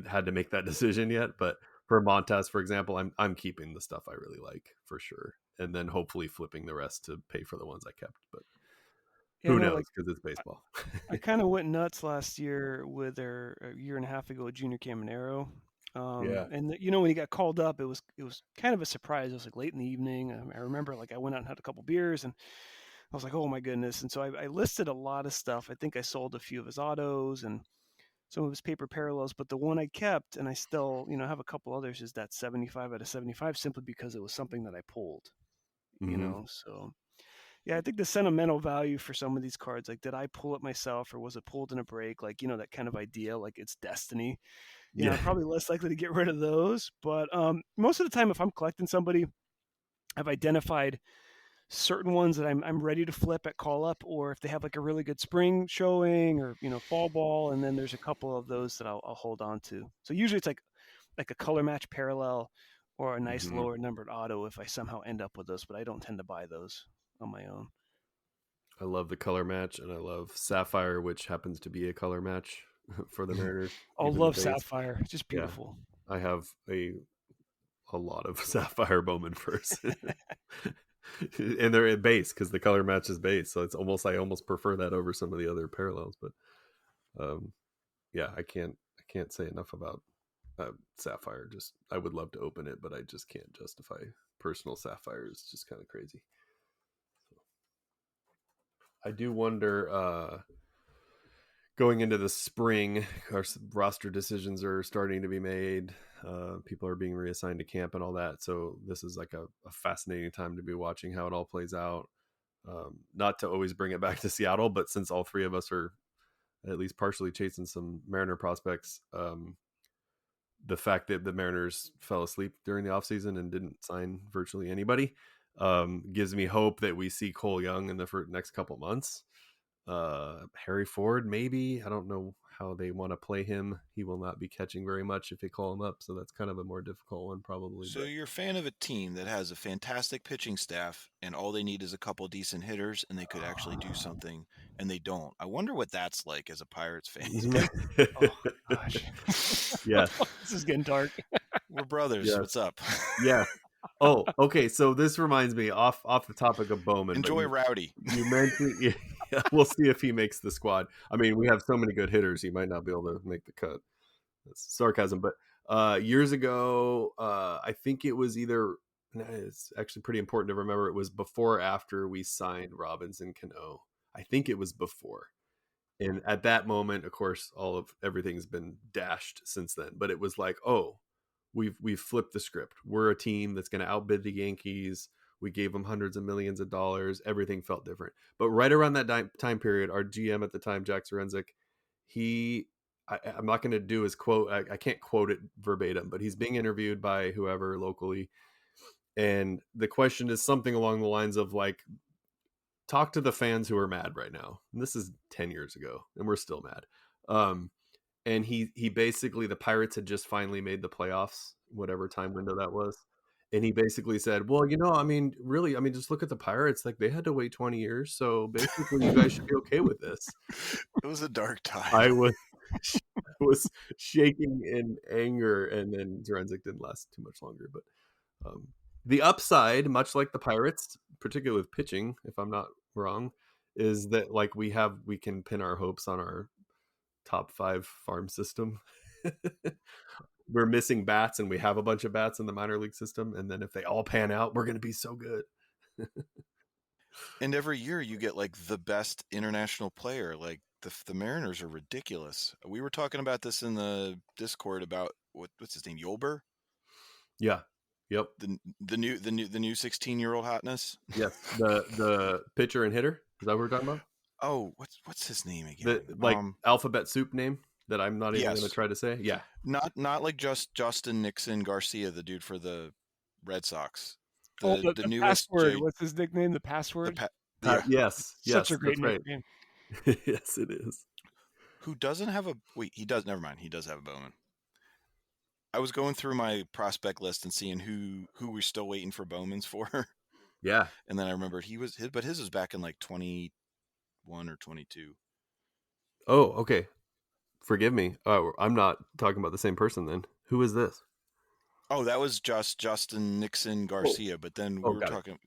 had to make that decision yet. But for Montez, for example, I'm keeping the stuff I really like for sure, and then hopefully flipping the rest to pay for the ones I kept. But Yeah, who no, knows? like Because it's baseball. I kind of went nuts last year with their a year and a half ago Junior Caminero. Yeah. And when he got called up, it was kind of a surprise. It was like late in the evening. I remember like I went out and had a couple beers, and I was like, oh my goodness. And so I listed a lot of stuff. I think I sold a few of his autos and some of his paper parallels, but the one I kept, and I still, have a couple others, is that 75 out of 75, simply because it was something that I pulled, Mm-hmm. So yeah, I think the sentimental value for some of these cards, like did I pull it myself or was it pulled in a break? Like, that kind of idea, like it's destiny. Yeah. I'm probably less likely to get rid of those. But most of the time, if I'm collecting somebody, I've identified certain ones that I'm ready to flip at call up, or if they have like a really good spring showing or fall ball, and then there's a couple of those that I'll hold on to. So usually it's like a color match parallel or a nice Mm-hmm. lower numbered auto if I somehow end up with those, but I don't tend to buy those on my own. I love the color match, and I love Sapphire, which happens to be a color match for the Mariners. I Even the love base. Sapphire. It's just Yeah, beautiful. I have a lot of Sapphire Bowman first, and they're at base because the color match is base. So I almost prefer that over some of the other parallels. But yeah, I can't say enough about Sapphire. Just I would love to open it, but I just can't justify personal Sapphire. It's just kind of crazy. I do wonder, going into the spring, our roster decisions are starting to be made. People are being reassigned to camp and all that. So this is like a fascinating time to be watching how it all plays out. Not to always bring it back to Seattle, but since all 3 of us are at least partially chasing some Mariner prospects, the fact that the Mariners fell asleep during the offseason and didn't sign virtually anybody gives me hope that we see Cole Young in the next couple months. Harry Ford, maybe. I don't know how they want to play him. He will not be catching very much if they call him up, so that's kind of a more difficult one probably. So But you're a fan of a team that has a fantastic pitching staff and all they need is a couple decent hitters and they could actually do something and they don't. I wonder what that's like as a Pirates fan. Oh my gosh. Yeah. This is getting dark. We're brothers. Yeah. What's up? Yeah. Oh, okay. So this reminds me off the topic of Bowman. Enjoy but Rowdy. you mentioned, yeah, we'll see if he makes the squad. I mean, we have so many good hitters, he might not be able to make the cut. That's sarcasm. But years ago, I think it was it's actually pretty important to remember, it was before or after we signed Robbins and Cano. I think it was before. And at that moment, of course, everything's been dashed since then. But it was like, oh, we've flipped the script. We're a team that's going to outbid the Yankees. We gave them hundreds of millions of dollars. Everything felt different. But right around that time period, our GM at the time, Jack Zarenzik, he I'm not going to do his quote. I can't quote it verbatim, but he's being interviewed by whoever locally. And the question is something along the lines of like, talk to the fans who are mad right now. And this is 10 years ago and we're still mad. And he basically, the Pirates had just finally made the playoffs, whatever time window that was. And he basically said, well, I mean, really, I mean, just look at the Pirates. Like they had to wait 20 years. So basically you guys should be okay with this. It was a dark time. I was shaking in anger, and then Zarenzik didn't last too much longer. But the upside, much like the Pirates, particularly with pitching, if I'm not wrong, is that like we can pin our hopes on our top 5 farm system. We're missing bats, and we have a bunch of bats in the minor league system. And then if they all pan out, we're going to be so good. And every year you get like the best international player. Like the Mariners are ridiculous. We were talking about this in the Discord about what's his name, Yolber? Yeah. Yep. The new 16-year-old hotness. Yes. The pitcher and hitter. Is that what we're talking about? Oh, what's his name again? The alphabet soup name that I'm not even going to try to say. Yeah. Not like just Justin Nixon Garcia, the dude for the Red Sox. The newest password. What's his nickname? The password. Yes. Such a great nickname. Right. Yes, it is. Who doesn't have a he does. Never mind. He does have a Bowman. I was going through my prospect list and seeing who we're still waiting for Bowmans for. Yeah. And then I remembered but his was back in like 21 or 22. Oh, okay. Forgive me. Oh, I'm not talking about the same person then. Who is this? Oh, that was just Justin Nixon Garcia, but then we were talking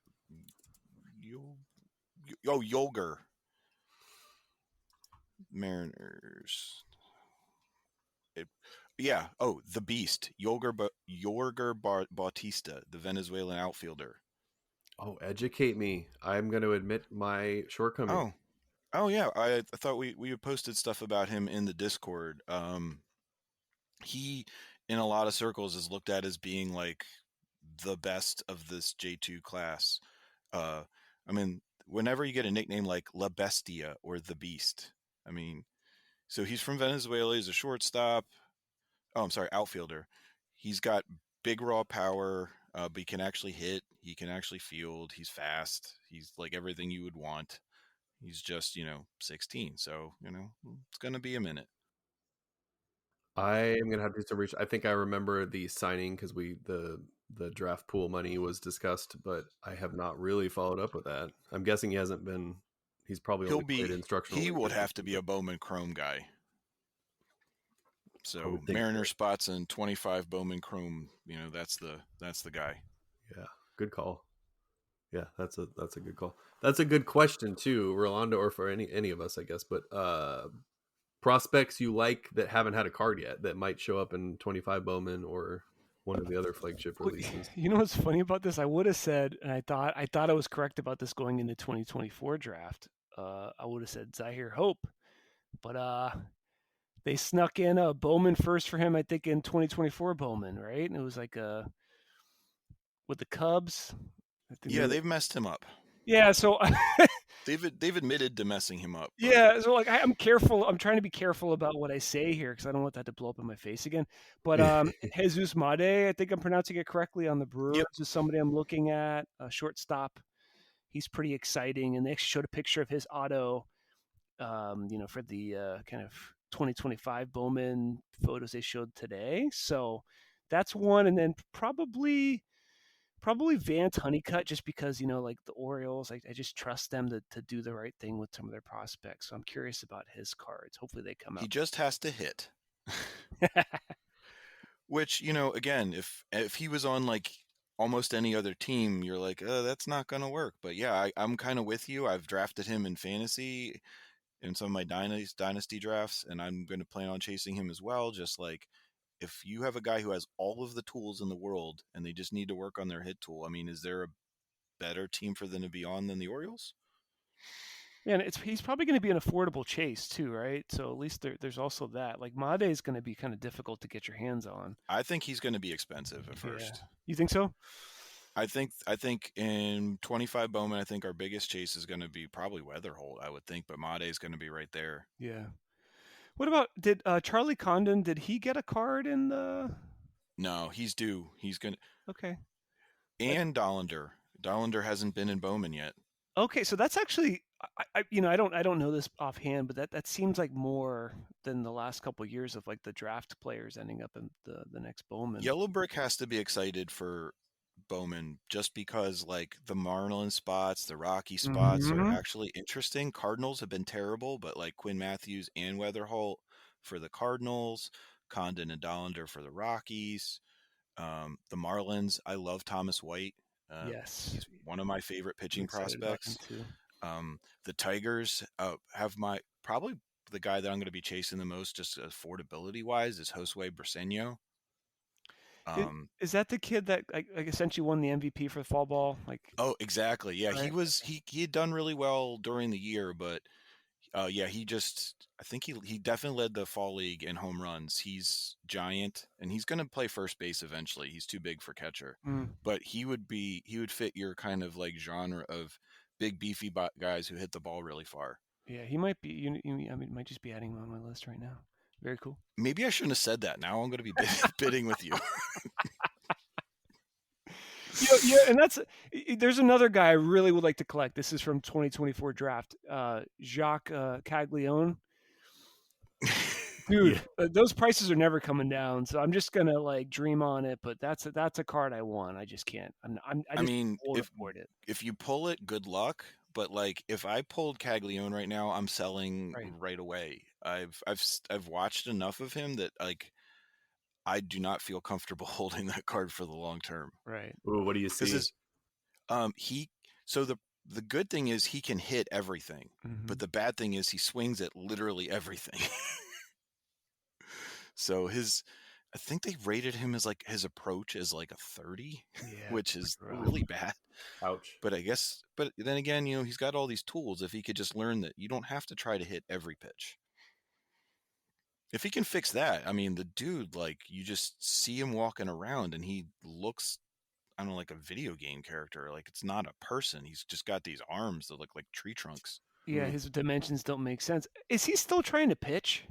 Yolger. Mariners. The Beast, Yorger Bautista, the Venezuelan outfielder. Oh, educate me. I'm going to admit my shortcoming. Oh yeah. I thought we posted stuff about him in the Discord. He, in a lot of circles, is looked at as being like the best of this J2 class. I mean, whenever you get a nickname like La Bestia or the Beast, I mean, so he's from Venezuela. He's a shortstop. Oh, I'm sorry, outfielder. He's got big raw power, but he can actually hit. He can actually field. He's fast. He's like everything you would want. He's just, 16. So, it's going to be a minute. I am going to have to do some research. I think I remember the signing because the draft pool money was discussed, but I have not really followed up with that. I'm guessing he's probably only played instructional. He would have to be a Bowman Chrome guy. So Mariner spots and 25 Bowman Chrome, that's the guy. Yeah, good call. Yeah, that's a good call. That's a good question too, Rolando, or for any of us, I guess. But prospects you like that haven't had a card yet that might show up in 25 Bowman or one of the other flagship releases. You know what's funny about this? I would have said, and I thought I was correct about this going into 2024 draft. I would have said Zahir Hope, but they snuck in a Bowman first for him, I think, in 2024 Bowman, right? And it was like with the Cubs. They've messed him up. Yeah, so they've admitted to messing him up. But... Yeah, so like I'm careful. I'm trying to be careful about what I say here because I don't want that to blow up in my face again. But Jesus Made, I think I'm pronouncing it correctly on the Brewers, is somebody I'm looking at. A shortstop. He's pretty exciting, and they actually showed a picture of his auto. For the kind of 2025 Bowman photos they showed today. So that's one, and then probably Vance Honeycutt, just because like the Orioles, I just trust them to do the right thing with some of their prospects. So I'm curious about his cards. Hopefully they come out. He just has to hit. Which again, if he was on like almost any other team, you're like, that's not going to work. But yeah, I'm kind of with you. I've drafted him in fantasy in some of my dynasty drafts, and I'm going to plan on chasing him as well. Just like, if you have a guy who has all of the tools in the world and they just need to work on their hit tool, I mean, is there a better team for them to be on than the Orioles? Yeah, and he's probably going to be an affordable chase too, right? So at least there's also that. Like Made is going to be kind of difficult to get your hands on. I think he's going to be expensive at first. Yeah. You think so? I think in 25 Bowman, I think our biggest chase is going to be probably Weatherholt, I would think, but Made is going to be right there. Yeah. What about did Charlie Condon? Did he get a card in the? No, he's due. He's gonna. Okay. And Dollander. Dollander hasn't been in Bowman yet. Okay, so that's actually, I don't know this offhand, but that seems like more than the last couple of years of like the draft players ending up in the next Bowman. Yellow Brick has to be excited for Bowman just because like the Marlin spots, the Rocky spots are Mhm. actually interesting. Cardinals have been terrible, but like Quinn Matthews and Weatherholt for the Cardinals, Condon and Dollander for the Rockies. The Marlins, I love Thomas White. Yes, He's one of my favorite I'm pitching excited about him prospects. too. The Tigers have my probably the guy that I'm going to be chasing the most, just affordability wise, is Josue Briseño. Is that the kid that like essentially won the MVP for the fall ball? Like, Oh, exactly. Yeah, right? he had done really well during the year, but yeah, I think he definitely led the fall league in home runs. He's giant, and he's going to play first base eventually. He's too big for catcher, Mm, but he would fit your kind of like genre of big beefy guys who hit the ball really far. yeah, he might be. I mean, might just be adding him on my list right now. Very cool. Maybe I shouldn't have said that. Now I'm going to be bidding with you. Yeah, and there's another guy I really would like to collect. This is from 2024 draft. Jacques Caglione. Dude, Yeah. those prices are never coming down, so I'm just gonna like dream on it. But that's a card I want. I just can't. I I just mean, won't afford it. if you pull it, good luck. But like, if I pulled Caglione right now, I'm selling Right. right away. I've watched enough of him that like I do not feel comfortable holding that card for the long term. Right. Ooh, what do you Because see? he so the good thing is he can hit everything, Mm-hmm. but the bad thing is he swings at literally everything. So I think they rated him as like his approach as like a 30, Yeah. which is rough. really bad. Ouch. But but then again, he's got all these tools. If he could just learn that you don't have to try to hit every pitch. If he can fix that, I mean, the dude, like, you just see him walking around and he looks, I don't know, like a video game character. Like, it's not a person. He's just got these arms that look like tree trunks. Yeah, his dimensions don't make sense. Is he still trying to pitch?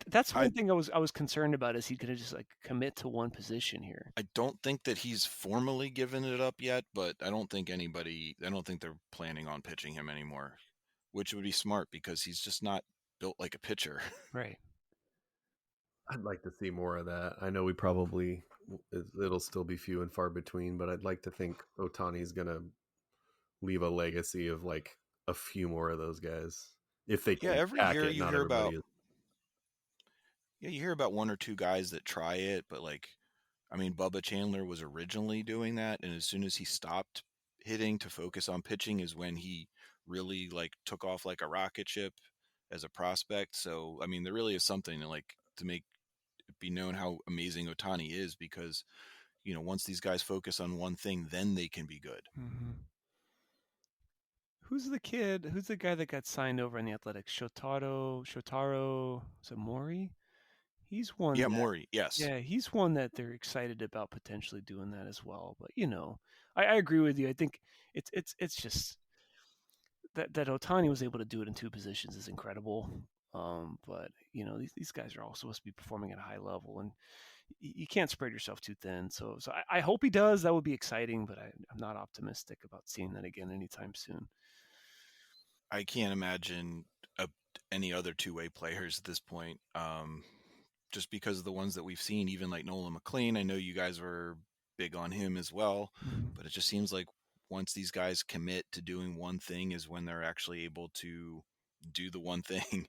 That's one I thing I was concerned about. Is he going to just like commit to one position here? I don't think that he's formally given it up yet, but I don't think they're planning on pitching him anymore, which would be smart because he's just not built like a pitcher. Right. I'd like to see more of that. I know it'll still be few and far between, but I'd like to think Otani's gonna leave a legacy of like a few more of those guys if they Yeah, can every hack year it. you Not hear everybody about is. Yeah, you hear about one or two guys that try it, but like, I mean, Bubba Chandler was originally doing that, and as soon as he stopped hitting to focus on pitching is when he really like took off like a rocket ship as a prospect. So, I mean, there really is something to make it be known how amazing Otani is because, once these guys focus on one thing, then they can be good. Mm-hmm. Who's the kid? Who's the guy that got signed over in the Athletics? Shotaro, is it Mori? He's one Yeah, that, Maury, yes. yeah, he's one that they're excited about potentially doing that as well. But I agree with you. I think it's just that Otani was able to do it in two positions is incredible. But these guys are all supposed to be performing at a high level, and you can't spread yourself too thin. So I hope he does. That would be exciting, but I'm not optimistic about seeing that again anytime soon. I can't imagine any other two-way players at this point. Just because of the ones that we've seen, even like Nolan McLean. I know you guys were big on him as well, but it just seems like once these guys commit to doing one thing is when they're actually able to do the one thing.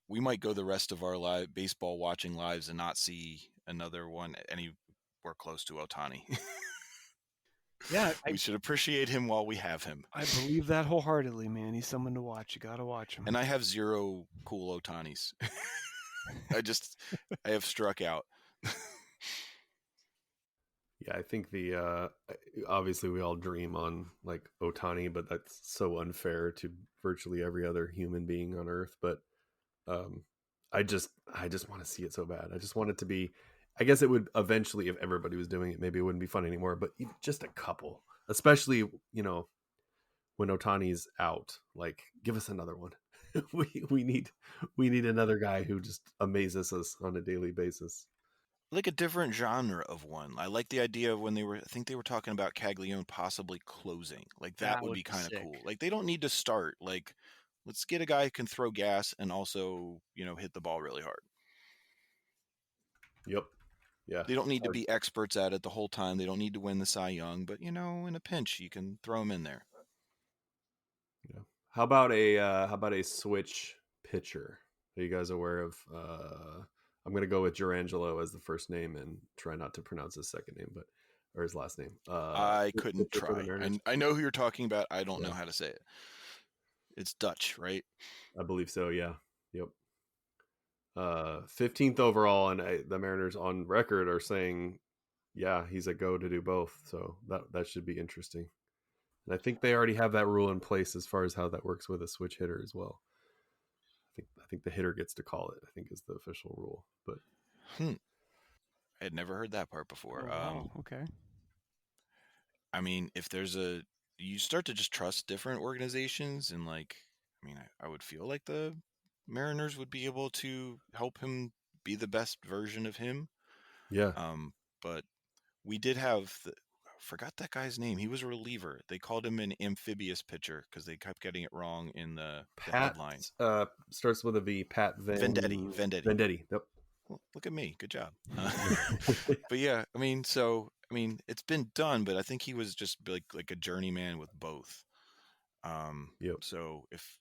We might go the rest of our live baseball watching lives and not see another one anywhere close to Otani. Yeah, We should appreciate him while we have him. I believe that wholeheartedly, man. He's someone to watch. You got to watch him. And I have zero cool Otanis. I have struck out. Yeah, I think obviously we all dream on like Otani, but that's so unfair to virtually every other human being on earth. But I just want to see it so bad. I just want it to be. I guess it would eventually, if everybody was doing it, maybe it wouldn't be fun anymore. But just a couple, especially when Otani's out, like give us another one. we need another guy who just amazes us on a daily basis. Like a different genre of one. I like the idea of when I think they were talking about Caglione possibly closing. Like that would be kind of sick. cool. Like they don't need to start. Like let's get a guy who can throw gas and also, hit the ball really hard. Yep. Yeah. They don't need to be experts at it the whole time. They don't need to win the Cy Young, but in a pinch, you can throw them in there. Yeah. How about a switch pitcher? Are you guys aware of? I'm going to go with Gerangelo as the first name and try not to pronounce his second name, or his last name. I couldn't try. I know who you're talking about. I don't know how to say it. It's Dutch, right? I believe so. Yeah. Yep. 15th overall, and the Mariners on record are saying, yeah, he's a go to do both. So that should be interesting. And I think they already have that rule in place as far as how that works with a switch hitter as well. I think the hitter gets to call it, I think is the official rule. But I had never heard that part before. Oh, wow. Okay. I mean, if you start to just trust different organizations, and I would feel like the Mariners would be able to help him be the best version of him. Yeah. But we did have forgot that guy's name. He was a reliever. They called him an amphibious pitcher because they kept getting it wrong in the headline. Starts with a V. Pat Vendetti. Vendetti. Yep. Well, look at me. Good job. But yeah, it's been done, but I think he was just like a journeyman with both. Yep. So if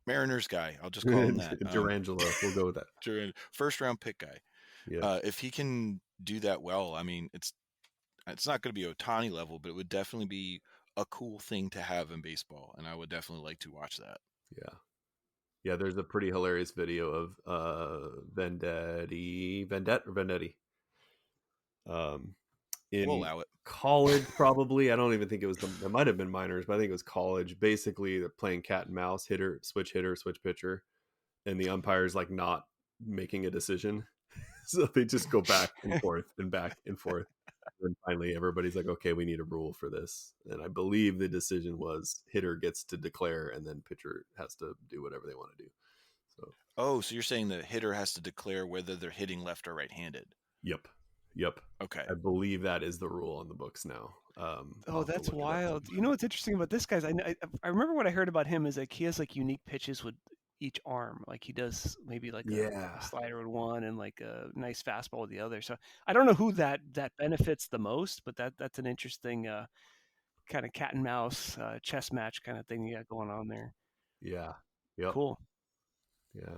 Mariners guy, I'll just call him that. Gerangelo. We'll go with that. First round pick guy. Yeah. If he can do that well, it's not going to be Ohtani level, but it would definitely be a cool thing to have in baseball, and I would definitely like to watch that. Yeah. Yeah, there's a pretty hilarious video of Vendetti. In we'll allow it. College, probably. I don't even think it might have been minors, but I think it was college. Basically, they're playing cat and mouse, switch pitcher, and the umpire's like not making a decision. So they just go back and forth and back and forth. And finally, everybody's like, okay, we need a rule for this. And I believe the decision was hitter gets to declare and then pitcher has to do whatever they want to do. So you're saying the hitter has to declare whether they're hitting left or right-handed? Yep. Okay. I believe that is the rule on the books now. That's wild. You know what's interesting about this guy? I remember what I heard about him is like he has like unique pitches with each arm. Like he does maybe like a slider with one and like a nice fastball with the other. So I don't know who that benefits the most, but that's an interesting kind of cat and mouse chess match kind of thing you got going on there. Yeah. Yep. Cool. Yeah.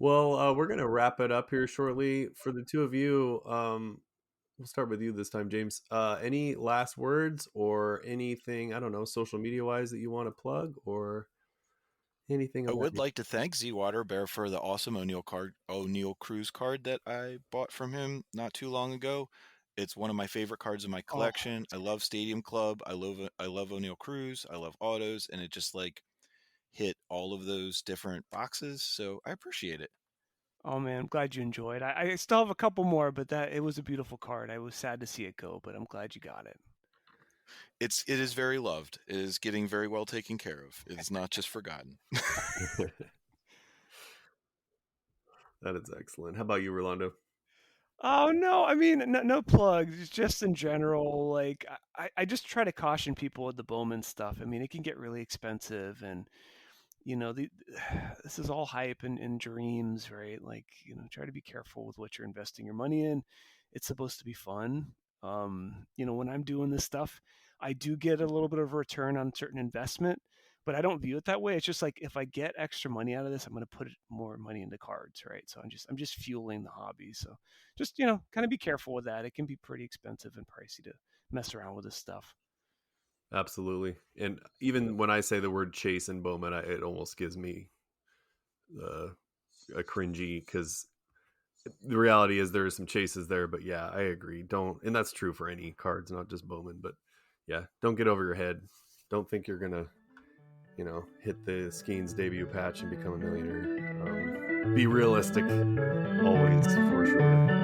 Well, we're going to wrap it up here shortly. For the two of you, we'll start with you this time, James. Any last words or anything, I don't know, social media-wise that you want to plug or anything? I would like to thank Z Water Bear for the awesome O'Neill Cruz card that I bought from him not too long ago. It's one of my favorite cards in my collection. I love Stadium Club. I love O'Neill Cruz. I love autos, and it just hit all of those different boxes, so I appreciate it. Oh man, I'm glad you enjoyed. I still have a couple more, but it was a beautiful card. I was sad to see it go, but I'm glad you got it. It is very loved. It is getting very well taken care of. It's not just forgotten. That is excellent. How about you, Rolando? Oh no, I mean no plugs. Just in general, like I just try to caution people with the Bowman stuff. I mean, it can get really expensive, and this is all hype and dreams, right? Like try to be careful with what you're investing your money in. It's supposed to be fun. When I'm doing this stuff, I do get a little bit of a return on certain investment, but I don't view it that way. It's just like if I get extra money out of this, I'm going to put more money into cards, right? So I'm just fueling the hobby. So just kind of be careful with that. It can be pretty expensive and pricey to mess around with this stuff. Absolutely. And even when I say the word chase and Bowman, it almost gives me a cringy, because the reality is there are some chases there. But yeah, I agree. And that's true for any cards, not just Bowman. But yeah, don't get over your head. Don't think you're going to, hit the Skeens debut patch and become a millionaire. Be realistic always, for sure.